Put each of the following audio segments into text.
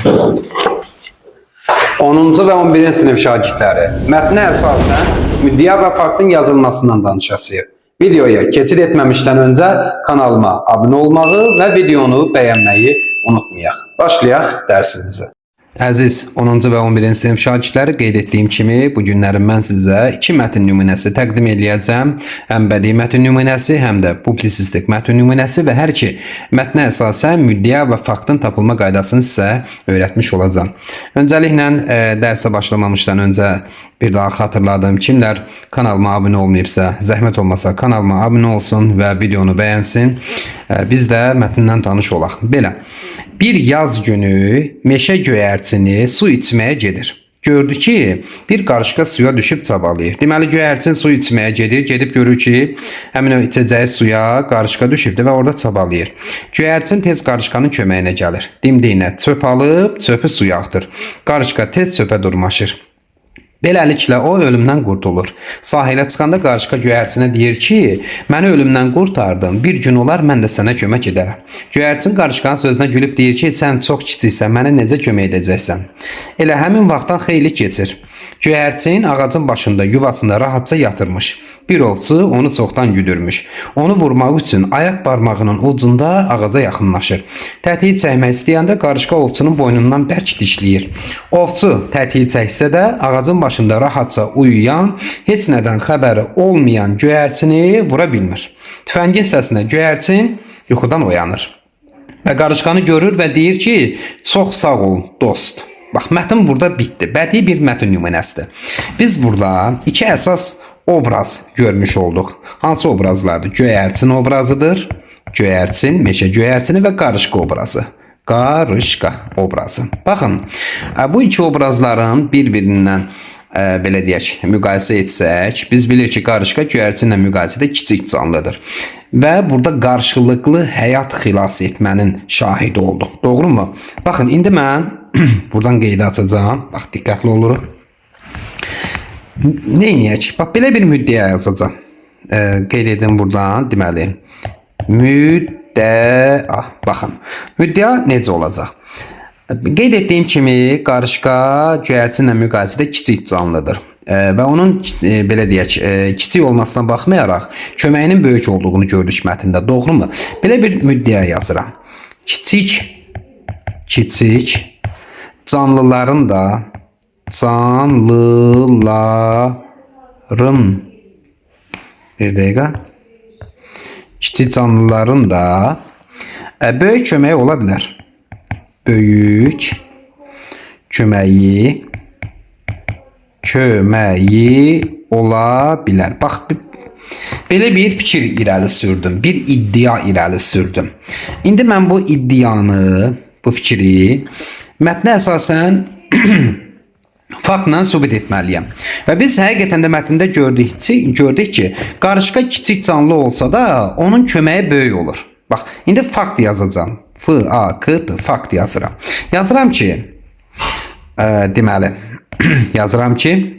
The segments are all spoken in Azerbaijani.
10-cu və 11-ci sinif şagirdləri, mətnə əsasən müddəa və faktın yazılmasından danışasıyıq. Videoya keçid etməmişdən öncə kanalıma abunə olmağı və videonu bəyənməyi unutmayaq. Başlayaq dərsimizə. Əziz 10-cu və 11-ci sinif şagirdləri, qeyd etdiyim kimi bu günlərin mən sizə 2 mətn nümunəsi təqdim edəcəm. Həm bədii mətn nümunəsi, həm də publisistik mətn nümunəsi və hər iki mətnə əsasən müddəa və faktın tapılma qaydasını sizə öyrətmiş olacağam. Öncəliklə dərsə başlamamışdan öncə bir daha xatırladım. Kimlər kanalıma abunə olmayıbsa, zəhmət olmasa kanalıma abunə olsun və videonu bəyənsin. Biz də mətndən tanış olaq. Belə. Bir yaz günü meşə göyərçini su içməyə gedir. Gördü ki, bir qarışqa suya düşüb çabalayır. Deməli, göyərçin su içməyə gedir. Gedib görür ki, həmin o içəcəyi suya qarışqa düşübdür və orada çabalayır. Göyərçin tez qarışqanın köməyinə gəlir. Dimdiyinə çöp alıb, çöpü suya axtır. Qarışqa tez çöpə durmaşır. Beləliklə o ölümdən qurtulur. Sahilə çıxanda qarışqa göyərçinə deyir ki, məni ölümdən qurtardın, bir gün olar mən də sənə kömək edərəm. Göyərçin qarışqanın sözünə gülüb deyir ki, sən çox kiçiksən, mənə necə kömək edəcəksən? Elə həmin vaxtdan xeyli keçir. Göyərçin ağacın başında, yuvasında rahatca yatırmış. Bir ovçu onu çoxdan güdürmüş. Onu vurmaq üçün ayaq barmağının ucunda ağaca yaxınlaşır. Tətiyi çəkmək istəyəndə qarışqa ovçunun boynundan bərk dişləyir. Ovçu tətiyi çəksə də ağacın başında rahatca uyuyan, heç nədən xəbəri olmayan göyərçini vura bilmir. Tüfəngin səsinə göyərçin yuxudan oyanır. Və qarışqanı görür və deyir ki, çox sağ ol dost. Bax, mətn burada bitdi. Bədii bir mətn nümunəsidir. Biz burada iki əsas obraz görmüş olduq. Hansı obrazlardır? Göyərçin obrazıdır. Göyərçin, meşə göyərçini və qarışqa obrazı. Qarışqa obrazı. Baxın, bu iki obrazların bir-birindən belə deyək, müqayisə etsək, biz bilir ki, qarışqa göyərçinlə müqayisədə kiçik canlıdır. Və burada qarşılıqlı həyat xilas etmənin şahidi olduq. Doğru mu? Baxın, indi mən buradan qeydə açacağım. Bax, diqqətli oluruq. Nə edək? Bax, belə bir müddəa yazacağım. Qeyd edin buradan, deməli. Müddəa. Baxın, müddəa necə olacaq? Qeyd etdiyim kimi, qarışqa göyərçinlə müqayisədə kiçik canlıdır. Və onun, belə deyək, kiçik olmasına baxmayaraq, köməyinin böyük olduğunu gördük mətndə. Doğru mu? Belə bir müddəa yazıram. Kiçik canlıların da bir dəqiqə, kiçik canlıların da böyük köməyi ola bilər. Böyük köməyi ola bilər. Bax, belə bir fikir irəli sürdüm, bir iddia irəli sürdüm. İndi mən bu iddianı, bu fikri mətnə əsasən faktla sübut etməliyəm. Və biz həqiqətən də mətndə gördük ki, qarışqa kiçik canlı olsa da onun köməyi böyük olur. Bax, indi fakt yazacağım. Fakt yazıram. Yazıram ki, deməli, yazıram ki,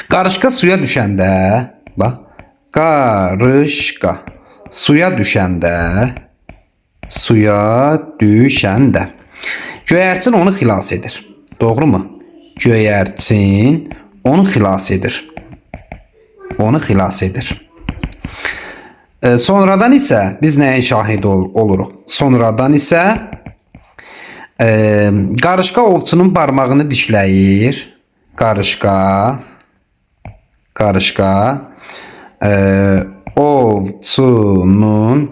qarışqa suya düşəndə, bax, qarışqa suya düşəndə, göyərçin onu xilas edir. Doğru mu? Göyərçin onu xilas edir. Sonradan isə biz nəyə şahid oluruq? Sonradan isə qarışqa ovçunun barmağını dişləyir. Qarışqa ovçunun,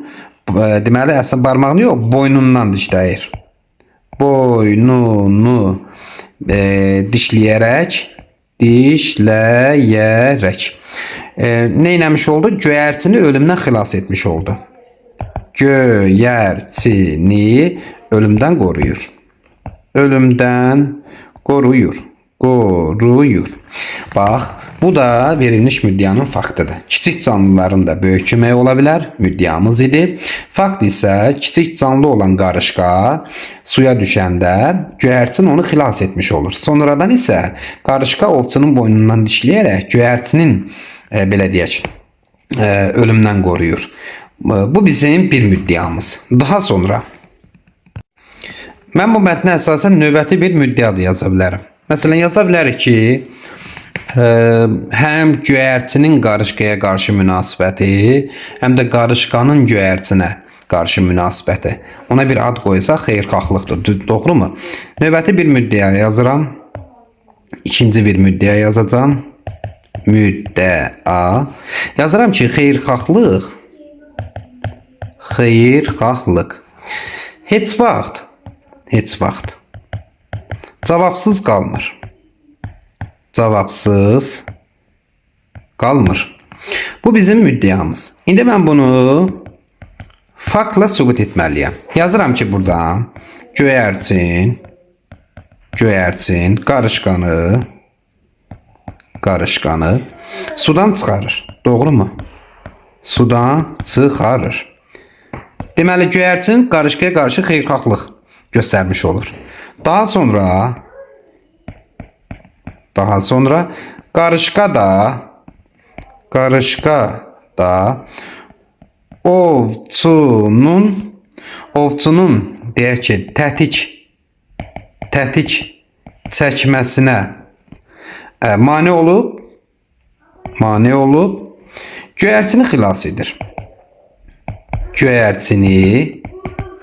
deməli, əslində barmağını yox, boynundan dişləyir. Boynunu dişləyərək nə eləmiş oldu? Göyərçini ölümdən xilas etmiş oldu. Göyərçini ölümdən qoruyur. Bax, bu da verilmiş müddəanın faktıdır. Kiçik canlıların da böyük köməyi ola bilər. Müddəamız idi. Fakt isə kiçik canlı olan qarışqa suya düşəndə göyərçin onu xilas etmiş olur. Sonradan isə qarışqa ovçunun boynundan dişləyərək göyərçinin belə deyək, ölümdən qoruyur. Bu bizim bir müddəamız. Daha sonra Mən bu mətnə əsasən növbəti bir müddəa da yaza bilərəm. Məsələn, yaza bilərik ki, həm göyərçinin qarışqaya qarşı münasibəti, həm də qarışqanın göyərçinə qarşı münasibəti. Ona bir ad qoysaq xeyirxahlıqdır, doğrumu? Növbəti bir müddəa yazıram. İkinci bir müddəa yazacağam. Müddəa. Yazıram ki, xeyirxahlıq. Xeyirxahlıq. Heç vaxt cavabsız qalmır. Cavabsız qalmır. Bu bizim müddəamız. İndi mən bunu faktla sübut etməliyəm. Yazıram ki, burada göyərçin qarışqanı sudan çıxarır. Doğrumu? Sudan çıxarır. Deməli, göyərçin qarışqaya qarşı xeyirxahlıq göstərmiş olur. Daha sonra qarışqa da ovçunun deyək ki, tətik çəkməsinə mane olub göyərçini xilas edir. Göyərçini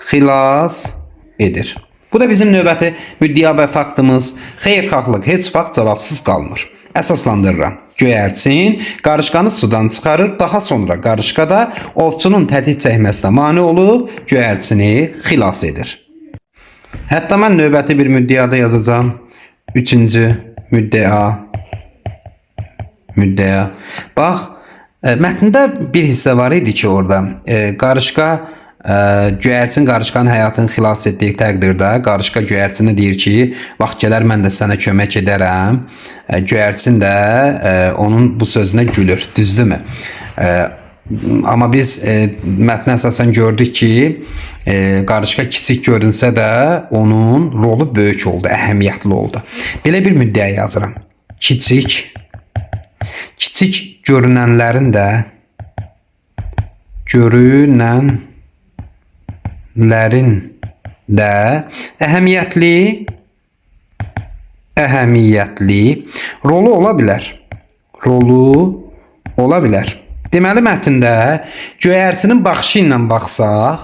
xilas edir. Bu da bizim növbəti müddəa və faktımız. Xeyirxahlıq heç vaxt cavabsız qalmır. Əsaslandırıram. Göyərçin qarışqanı sudan çıxarır. Daha sonra qarışqa da ovçunun tətik çəkməsinə mane olub göyərçini xilas edir. Hətta mən növbəti bir müddəada yazacağım. Üçüncü müddəa. Bax, mətndə bir hissə var idi ki, orada göyərçin qarışqanın həyatını xilas etdiyi təqdirdə qarışqa göyərçinə deyir ki, vaxt gələr mən də sənə kömək edərəm. Göyərçin də onun bu sözünə gülür, düzdürmü? Amma biz mətnə əsasən gördük ki, qarışqa kiçik görünsə də onun rolu böyük oldu, əhəmiyyətli oldu. Belə bir müddəa yazıram. Kiçik görünənlərin də əhəmiyyətli rolu ola bilər. Deməli, mətndə göyərçinin baxışı ilə baxsaq,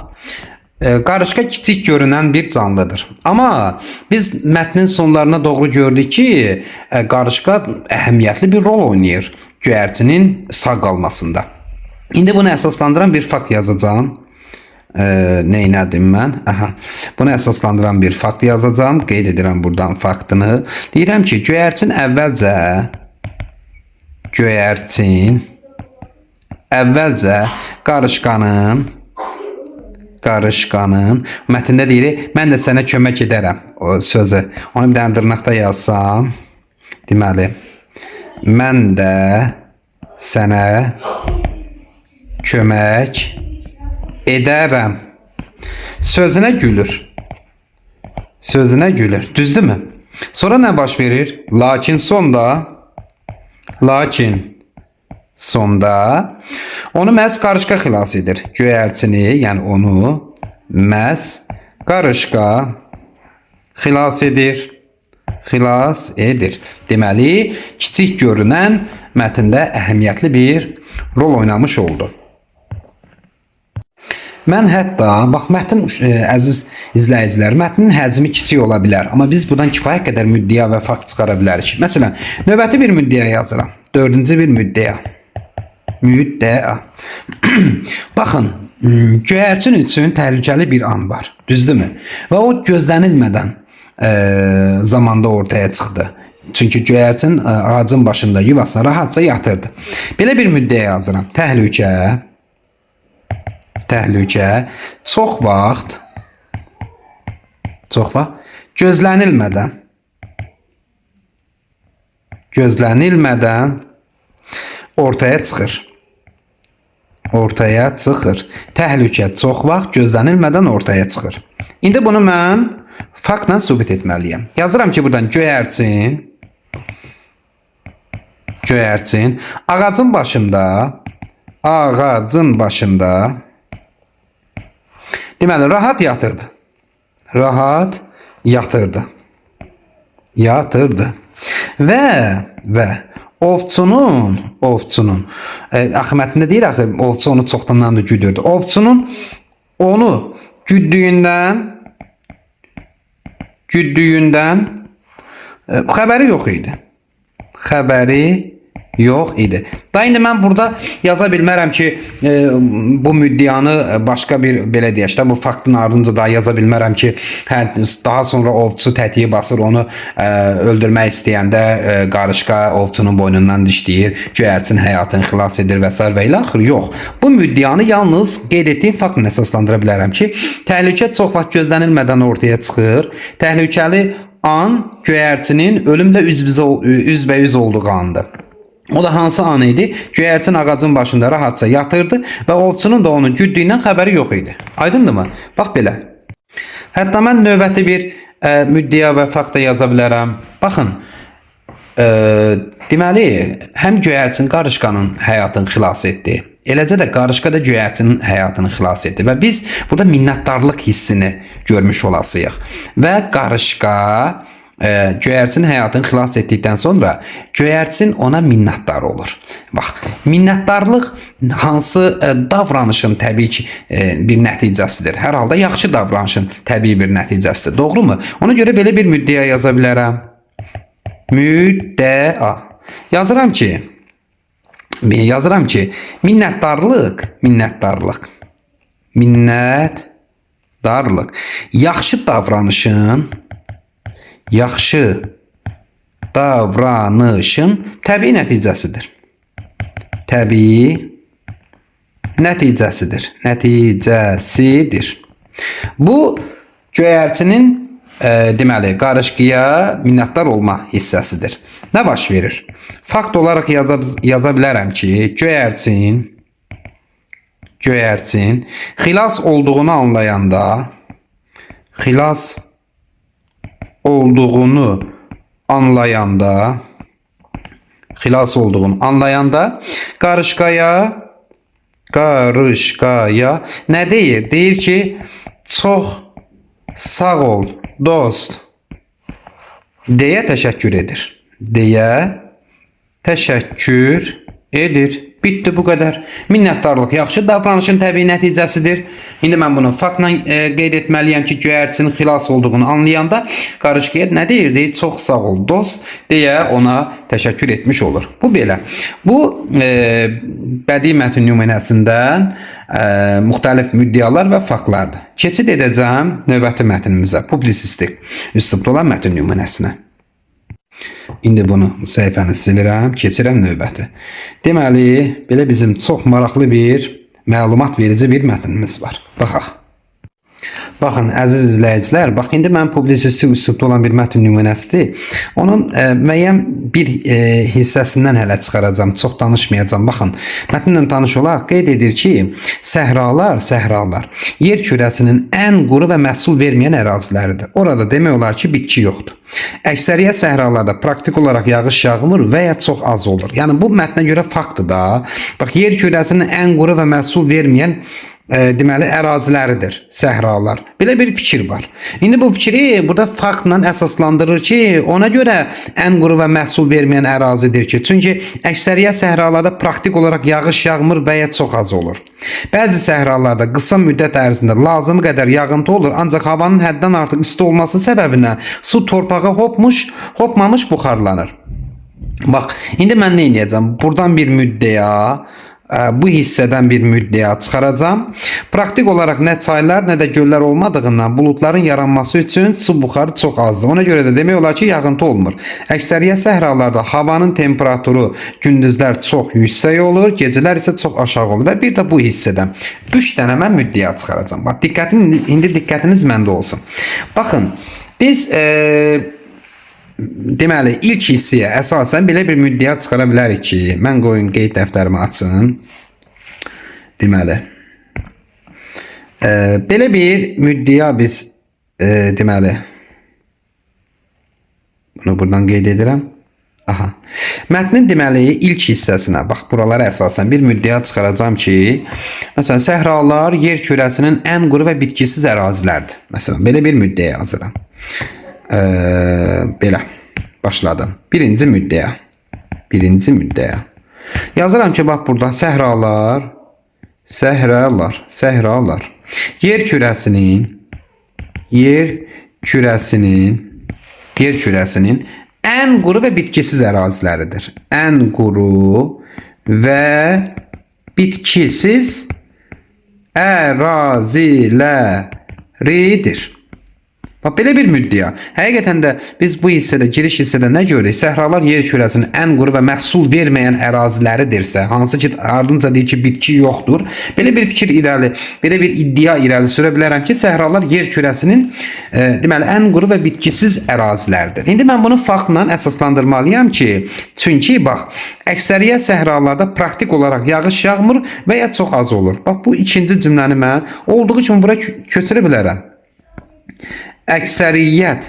qarışqa kiçik görünən bir canlıdır. Amma biz mətnin sonlarına doğru gördük ki, qarışqa əhəmiyyətli bir rol oynayır göyərçinin sağ qalmasında. İndi bunu əsaslandıran bir fakt yazacağım. Neynədim mən? Bunu əsaslandıran bir fakt yazacağım. Qeyd edirəm buradan faktını. Deyirəm ki, göyərçin əvvəlcə qarışqanın mətndə deyir, mən də sənə kömək edərəm o sözü. Onu bir dənə dırnaqda yazsam. Deməli, mən də sənə kömək edərəm. Sözünə gülür. Düzdürmü? Sonra nə baş verir? Lakin sonda onu məhz qarışqa xilas edir. Göyərçini, yəni onu məhz qarışqa xilas edir. Deməli, kiçik görünən mətndə əhəmiyyətli bir rol oynamış oldu. Mən hətta, bax, mətn, əziz izləyicilər, mətnin həcmi kiçik ola bilər. Amma biz buradan kifayət qədər müddəa və fakt çıxara bilərik. Məsələn, növbəti bir müddəa yazıram. Dördüncü bir müddəa. Baxın, göyərçin üçün təhlükəli bir an var. Düzdürmü? Və o gözlənilmədən zamanda ortaya çıxdı. Çünki göyərçin ağacın başında yuvasına rahatca yatırdı. Belə bir müddəa yazıram. Təhlükə çox vaxt gözlənilmədən ortaya çıxır. Təhlükə çox vaxt gözlənilmədən ortaya çıxır. İndi bunu mən faktla sübut etməliyəm. Yazıram ki, buradan göyərçin ağacın başında deməli, rahat yatırdı. yatırdı. Yatırdı. Və ovçunun axı mətndə deyir axı ovçu onu çoxdandan da güdürdü. Ovçunun onu güddüyündən xəbəri yox idi. Xəbəri yox idi. Da indi mən burada yaza bilmərəm ki, bu müddianı başqa bir belə deyək də bu faktın ardınca da yaza bilmərəm ki, daha sonra ovçu tətiyi basır, onu öldürmək istəyəndə qarışqa ovçunun boynundan dişləyir, göyərçin həyatını xilas edir və s. və ilə axır. Yox. Bu müddianı yalnız qeyd etdiyim faktla əsaslandıra bilərəm ki, təhlükə çox vaxt gözlənilmədən ortaya çıxır. Təhlükəli an göyərçinin ölümlə üzbəüz olduğu andır. O da hansı an idi? Göyərçin ağacın başında rahatça yatırdı və ovçunun da onun güddüyündən xəbəri yox idi. Aydındırmı? Bax belə. Hətta mən növbəti bir müddia və fakt da yaza bilərəm. Baxın, deməli, həm göyərçin qarışqanın həyatını xilas etdi. Eləcə də qarışqa da göyərçinin həyatını xilas etdi və biz burada minnətdarlıq hissini görmüş olasıyıq. Və qarışqa göyərçin həyatını xilas etdikdən sonra göyərçin ona minnətdar olur. Bax, minnətdarlıq hansı davranışın təbii ki bir nəticəsidir. Hər halda yaxşı davranışın təbii bir nəticəsidir. Doğrumu? Ona görə belə bir müddia yaza bilərəm. Müddia. Yazıram ki, minnətdarlıq yaxşı davranışın təbii nəticəsidir. Nəticəsidir. Bu göyərçinin deməli qarışqıya minnətdar olma hissəsidir. Nə baş verir? Fakt olaraq yaza bilərəm ki, göyərçin xilas olduğunu anlayanda qarışqaya nə deyir? Deyir ki, çox sağ ol dost deyə təşəkkür edir. Bitti, bu qədər. Minnətdarlıq yaxşı davranışın təbii nəticəsidir. İndi mən bunu faktla qeyd etməliyəm ki, göyərçinin xilas olduğunu anlayanda qarışqaya nə deyir? Deyir, çox sağ ol dost deyə ona təşəkkür etmiş olur. Bu belə. Bu bədii mətn nümunəsindən müxtəlif müddialar və faktlardır. Keçid edəcəm növbəti mətnimizə, publisistik üslubda olan mətn nümunəsinə. İndi bunu səhifəni silirəm, keçirəm növbəti. Deməli, belə bizim çox maraqlı bir məlumat verici bir mətnimiz var. Baxaq. Baxın, əziz izləyicilər, bax, indi mən publisistik üslubda olan bir mətn nümunəsidir. Onun müəyyən bir hissəsindən hələ çıxaracağım, çox danışmayacağım. Baxın, mətnlə tanış olaq, qeyd edir ki, səhralar yer kürəsinin ən quru və məhsul verməyən əraziləridir. Orada demək olar ki, bitki yoxdur. Əksəriyyət səhralarda praktik olaraq yağış yağmır və ya çox az olur. Yəni, bu mətnə görə faktdır da. Bax, yer kürəsinin ən quru və məhsul verməyən deməli əraziləridir səhralar. Belə bir fikir var. İndi bu fikri burada faktla əsaslandırır ki, ona görə ən quru və məhsul verməyən ərazidir ki, çünki əksəriyyət səhralarda praktik olaraq yağış yağmır və ya çox az olur. Bəzi səhralarda qısa müddət ərzində lazım qədər yağıntı olur, ancaq havanın həddən artıq isti olması səbəbindən su torpağa hopmamış buxarlanır. Bax, indi mən nə edəcəm? Buradan bir müddəya, bu hissədən bir müddəya çıxaracağım. Praktik olaraq nə çaylar, nə də göllər olmadığından buludların yaranması üçün su buxarı çox azdır. Ona görə də demək olar ki, yağıntı olmur. Əksəriyyət səhralarda havanın temperaturu gündüzlər çox yüksək olur, gecələr isə çox aşağı olur. Və bir də bu hissədən 3 dənə mən müddəya çıxaracağım. Bax, indi diqqətiniz məndə olsun. Baxın, biz deməli, ilk hissəyə əsasən belə bir müddəya çıxara bilərik ki, mən qoyun qeyd dəftərimi açın. Deməli, belə bir müddəya biz deməli, bunu buradan qeyd edirəm. Aha. Mətnin deməli ilk hissəsinə, bax, buralara əsasən bir müddəya çıxaracağım ki, məsələn, səhralar yer kürəsinin ən quru və bitkisiz ərazilərdir. Məsələn, belə bir müddəya yazıram. Belə başladım. Birinci müddəa. Birinci müddəa. Yazıram ki, bax burada səhralar, səhralar, səhralar. Yer kürəsinin ən quru və bitkisiz əraziləridir. Ən quru və bitkisiz əraziləridir. Bax, belə bir müddəa. Həqiqətən də biz bu hissədə, giriş hissədə nə görürük? Səhralar yer kürəsinin ən quru və məhsul verməyən əraziləridirsə, hansı ki, ardınca deyir ki, bitki yoxdur. Belə bir fikir irəli, belə bir iddia irəli sürə bilərəm ki, səhralar yer kürəsinin deməli, ən quru və bitkisiz ərazilərdir. İndi mən bunu faktla əsaslandırmalıyam ki, çünki, bax, əksəriyyət səhralarda praktik olaraq yağış yağmır və ya çox az olur. Bax, bu ikinci cümləni mən olduğu kimi bura köçürə bilərəm. Əksəriyyət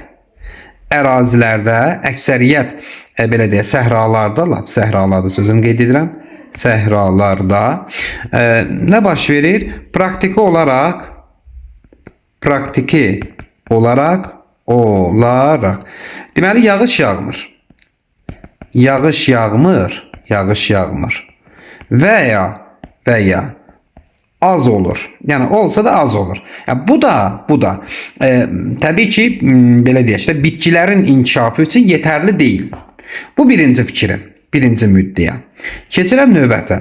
ərazilərdə, əksəriyyət belə deyək, səhralarda, lap səhralarda sözüm qeyd edirəm, səhralarda nə baş verir? Praktiki olaraq deməli, yağış yağmır və ya az olur. Yəni olsa da az olur. Yəni, bu da təbii ki, belə deyək də, bitkilərin inkişafı üçün yetərli deyil. Bu birinci fikrim, birinci müddəa. Keçirəm növbətə.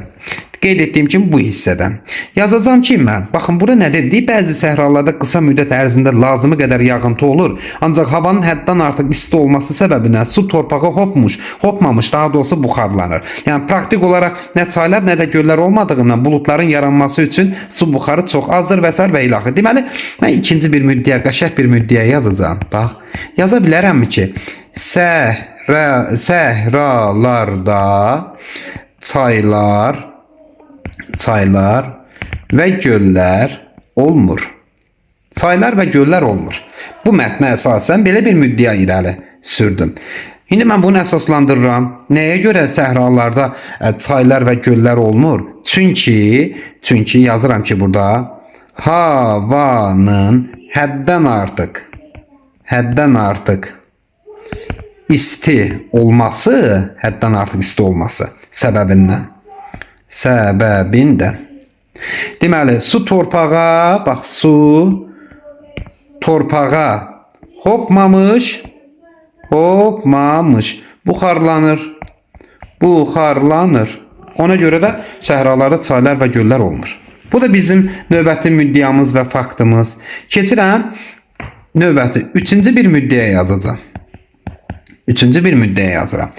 Qeyd etdiyim kimi bu hissədən. Yazacağam ki, mən, baxın, burada nə dedi? Bəzi səhralarda qısa müddət ərzində lazımı qədər yağıntı olur. Ancaq havanın həddən artıq isti olması səbəbindən su torpağa hopmamış, daha doğrusu buxarlanır. Yəni, praktik olaraq nə çaylar, nə də göllər olmadığından buludların yaranması üçün su buxarı çox azdır və s. və ilaxı. Deməli, mən ikinci bir müddəa, qəşəng bir müddəa yazacağım. Bax, yaza bilərəmmi ki, səhralarda çaylar və göllər olmur. Çaylar və göllər olmur. Bu mətnə əsasən belə bir müddəa irəli sürdüm. İndi mən bunu əsaslandırıram. Nəyə görə səhralarda çaylar və göllər olmur? Çünki yazıram ki, burada havanın həddən artıq isti olması səbəbindən. Deməli, su torpağa hopmamış, buxarlanır. Ona görə də səhralarda çaylar və göllər olmur. Bu da bizim növbəti müddəamız və faktımız. Keçirəm növbəti üçüncü bir müddəa yazacağım. Üçüncü bir müddəa yazıram.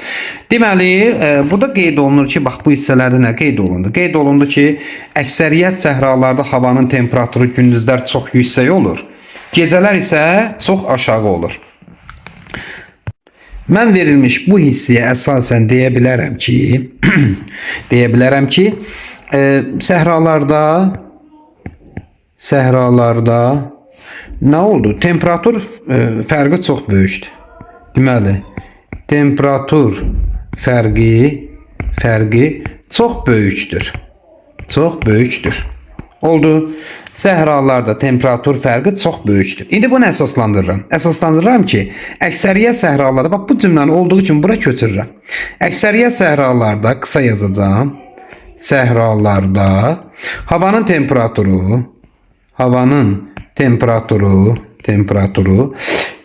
Deməli, burada qeyd olunur ki, bax, bu hissələrdə nə qeyd olundu? Qeyd olundu ki, əksəriyyət səhralarda havanın temperaturu gündüzlər çox yüksək olur. Gecələr isə çox aşağı olur. Mən verilmiş bu hissəyə əsasən deyə bilərəm ki, səhralarda nə oldu? Temperatur fərqi çox böyükdür. Deməli, temperatur fərqi çox böyükdür. Oldu. Səhralarda temperatur fərqi çox böyükdür. İndi bunu əsaslandırıram ki, əksəriyyət səhralarda, bax, bu cümləni olduğu kimi bura köçürürəm. Əksəriyyət səhralarda, qısa yazacağım, səhralarda havanın temperaturu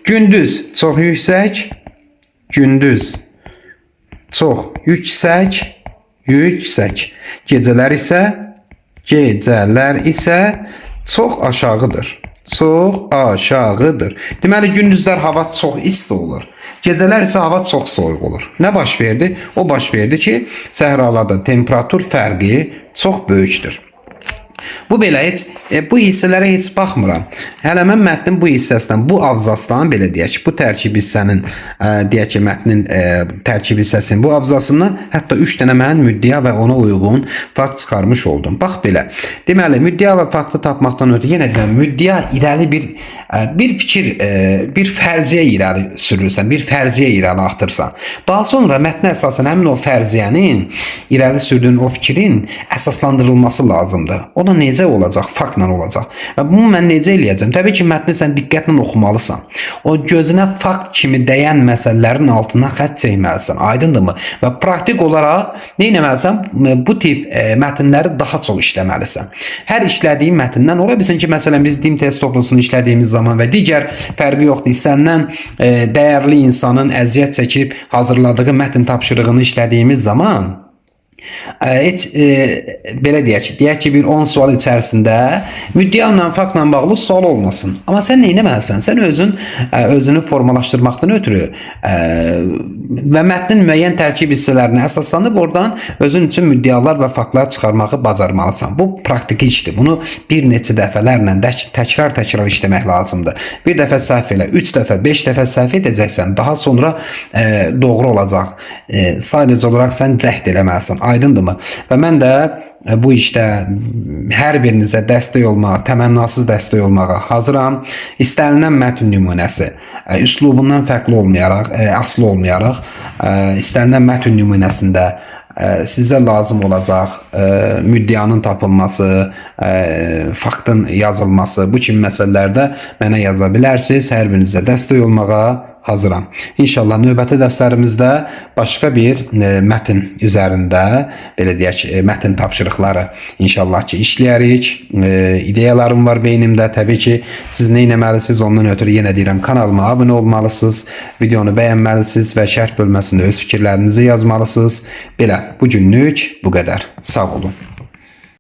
gündüz çox yüksək, gecələr isə çox aşağıdır. Deməli, gündüzlər hava çox isti olur. Gecələr isə hava çox soyuq olur. Nə baş verdi? O baş verdi ki, səhralarda temperatur fərqi çox böyükdür. Bu belə heç bu hissələrə heç baxmıram. Hələ mən mətnin bu hissəsindən, bu abzasdan belə deyək, bu tərkib hissənin deyək ki, mətnin tərkib hissəsinin bu abzasından hətta 3 dənə mən müddəa və ona uyğun fakt çıxarmış oldum. Bax belə. Deməli, müddəa və faktı tapmaqdan ötə yenə deyirəm, müddəa irəli bir fikir, bir fərziyyə irəli sürürsən, bir fərziyyə irəli atırsan. Daha sonra mətnə əsasən həmin o fərziyyənin irəli sürdüyün o fikrin əsaslandırılması lazımdır. O da necə olacaq? Faktla olacaq. Və bunu mən necə eləyəcəm? Təbii ki, mətni sən diqqətlə oxumalısan. O gözünə fakt kimi dəyən məsələlərin altından xətt çəkməlisən. Aydındırmı? Və praktik olaraq nə etməlisən? Bu tip mətnləri daha çox işləməlisən. Hər işlədiyin mətndən ola bilsin ki, məsələn biz DIM test toplusunu işlədiyimiz zaman və digər fərqi yoxdur. İstənilən dəyərli insanın əziyyət çəkib hazırladığı mətn tapşırığını işlədiyimiz zaman heç belə deyək ki, bir 10 sual içərisində müddəa faktla bağlı sual olmasın. Amma sən nə etməlisən? Sən özünü formalaşdırmaqdan ötürü və mətnin müəyyən tərkib hissələrinə əsaslanıb oradan özün üçün müddəalar və faktlar çıxarmağı bacarmalısan. Bu praktiki işdir. Bunu bir neçə dəfələrlə təkrar işləmək lazımdır. Bir dəfə səhv elə, 3 dəfə, 5 dəfə səhv edəcəksən. Daha sonra doğru olacaq. Sadəcə olaraq sən cəhd eləməlisən. Aydındırmı? Və mən də bu işdə hər birinizə dəstək olmağa, təmənnasız dəstək olmağa hazıram. İstənilən mətn nümunəsi üslubundan fərqli olmayaraq, asılı olmayaraq, istənilən mətn nümunəsində sizə lazım olacaq müddəanın tapılması, faktın yazılması, bu kimi məsələlərdə mənə yaza bilərsiniz. Hər birinizə dəstək olmağa hazıram. İnşallah növbəti dərslərimizdə başqa bir mətn üzərində, belə deyək, mətn tapşırıqları inşallah ki işləyərik. İdeyalarım var beynimdə. Təbii ki, siz nə etməlisiniz? Ondan ötürü yenə deyirəm, kanalıma abunə olmalısınız, videonu bəyənməlisiniz və şərh bölməsində öz fikirlərinizi yazmalısınız. Belə, bu günlük bu qədər. Sağ olun.